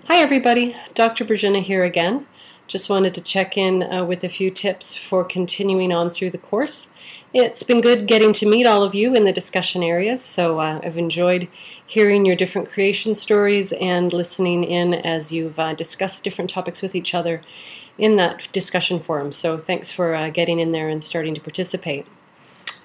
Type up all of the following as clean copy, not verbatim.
Hi everybody, Dr. Bergina here again. Just wanted to check in with a few tips for continuing on through the course. It's been good getting to meet all of you in the discussion areas, so I've enjoyed hearing your different creation stories and listening in as you've discussed different topics with each other in that discussion forum. So thanks for getting in there and starting to participate.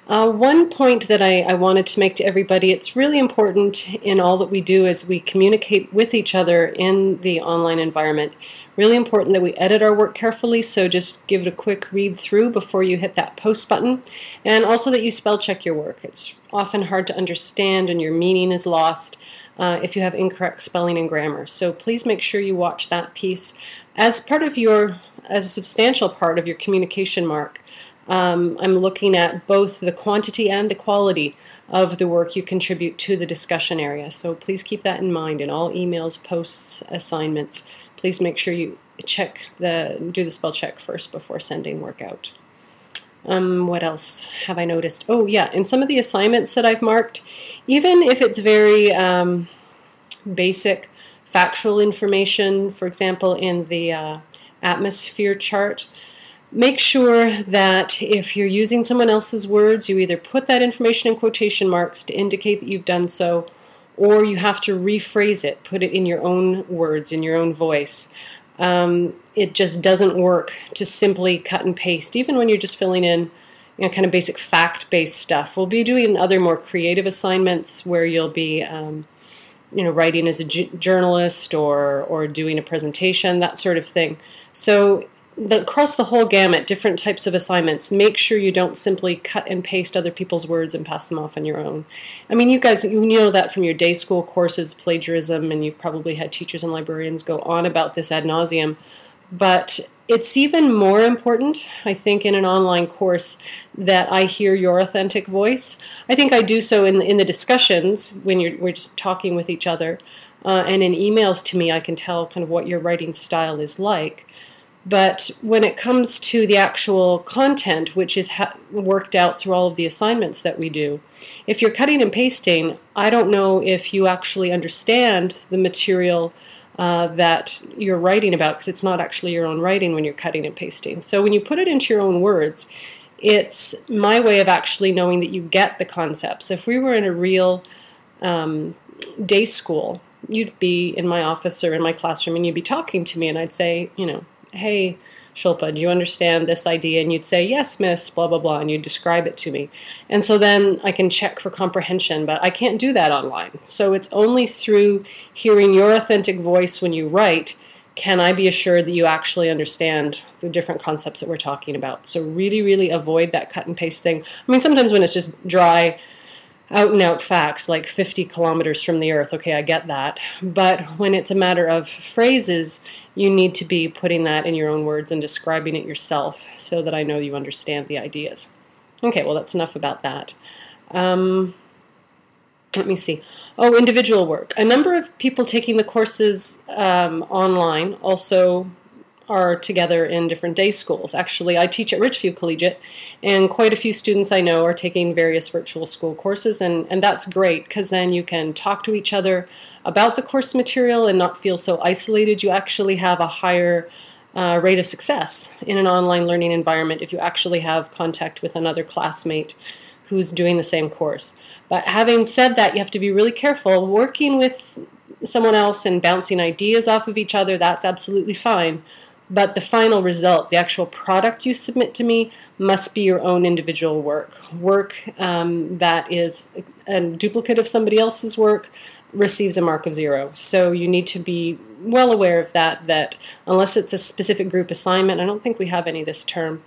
One point that I wanted to make to everybody, it's really important in all that we do as we communicate with each other in the online environment. Really important that we edit our work carefully, so just give it a quick read through before you hit that post button, and also that you spell check your work. It's often hard to understand and your meaning is lost if you have incorrect spelling and grammar. So please make sure you watch that piece as a substantial part of your communication mark. I'm looking at both the quantity and the quality of the work you contribute to the discussion area. So please keep that in mind in all emails, posts, assignments. Please make sure you do the spell check first before sending work out. What else have I noticed? Oh yeah, in some of the assignments that I've marked, even if it's very basic factual information, for example in the atmosphere chart, make sure that if you're using someone else's words, you either put that information in quotation marks to indicate that you've done so, or you have to rephrase it, put it in your own words, in your own voice. It just doesn't work to simply cut and paste, even when you're just filling in kind of basic fact-based stuff. We'll be doing other more creative assignments where you'll be writing as a journalist or doing a presentation, that sort of thing. So across the whole gamut, different types of assignments, make sure you don't simply cut and paste other people's words and pass them off on your own. I mean, you guys, you know that from your day school courses, plagiarism, and you've probably had teachers and librarians go on about this ad nauseum. But it's even more important, I think, in an online course that I hear your authentic voice. I think I do so in the discussions when we're just talking with each other, and in emails to me I can tell kind of what your writing style is like. But when it comes to the actual content, which is worked out through all of the assignments that we do, if you're cutting and pasting, I don't know if you actually understand the material that you're writing about, because it's not actually your own writing when you're cutting and pasting. So when you put it into your own words, it's my way of actually knowing that you get the concepts. If we were in a real day school, you'd be in my office or in my classroom and you'd be talking to me and I'd say, hey, Shilpa, do you understand this idea? And you'd say, yes, miss, blah, blah, blah, and you'd describe it to me. And so then I can check for comprehension, but I can't do that online. So it's only through hearing your authentic voice when you write can I be assured that you actually understand the different concepts that we're talking about. So really, really avoid that cut and paste thing. I mean, sometimes when it's just dry, out-and-out facts, like 50 kilometers from the earth, okay, I get that. But when it's a matter of phrases, you need to be putting that in your own words and describing it yourself so that I know you understand the ideas. Okay, well, that's enough about that. Let me see. Oh, individual work. A number of people taking the courses online also are together in different day schools. Actually, I teach at Richview Collegiate, and quite a few students I know are taking various virtual school courses, and that's great because then you can talk to each other about the course material and not feel so isolated. You actually have a higher rate of success in an online learning environment if you actually have contact with another classmate who's doing the same course. But having said that, you have to be really careful. Working with someone else and bouncing ideas off of each other, that's absolutely fine. But the final result, the actual product you submit to me, must be your own individual work. Work that is a duplicate of somebody else's work receives a mark of 0. So you need to be well aware of that unless it's a specific group assignment, I don't think we have any this term.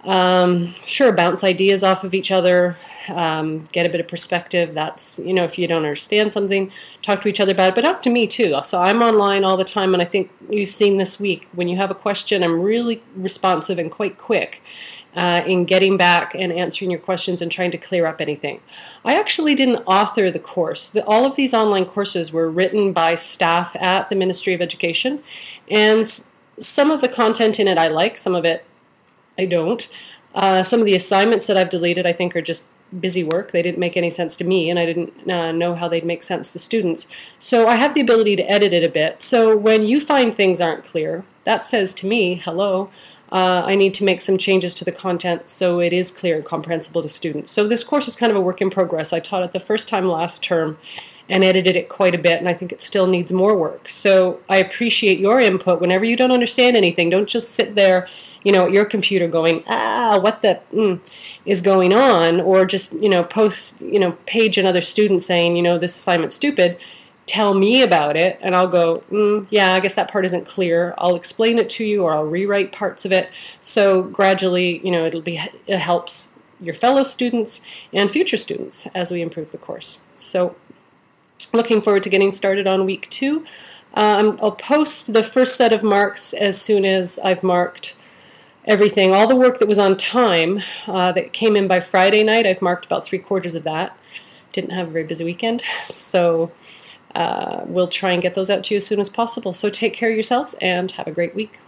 Sure, bounce ideas off of each other, get a bit of perspective. That's, if you don't understand something, talk to each other about it, but talk to me too. So I'm online all the time, and I think you've seen this week, when you have a question, I'm really responsive and quite quick in getting back and answering your questions and trying to clear up anything. I actually didn't author the course. All of these online courses were written by staff at the Ministry of Education, and some of the content in it I like, some of it I don't. Some of the assignments that I've deleted I think are just busy work. They didn't make any sense to me, and I didn't know how they'd make sense to students. So I have the ability to edit it a bit. So when you find things aren't clear, that says to me, hello, I need to make some changes to the content so it is clear and comprehensible to students. So this course is kind of a work in progress. I taught it the first time last term and edited it quite a bit, and I think it still needs more work. So I appreciate your input. Whenever you don't understand anything, don't just sit there, you know, at your computer going, what the is going on, or just, you know, page another student saying, you know, this assignment's stupid. Tell me about it, and I'll go, yeah, I guess that part isn't clear. I'll explain it to you, or I'll rewrite parts of it. So gradually, you know, it helps your fellow students and future students as we improve the course. So looking forward to getting started on week 2. I'll post the first set of marks as soon as I've marked everything. All the work that was on time that came in by Friday night, I've marked about 3/4 of that. Didn't have a very busy weekend, so we'll try and get those out to you as soon as possible. So take care of yourselves and have a great week.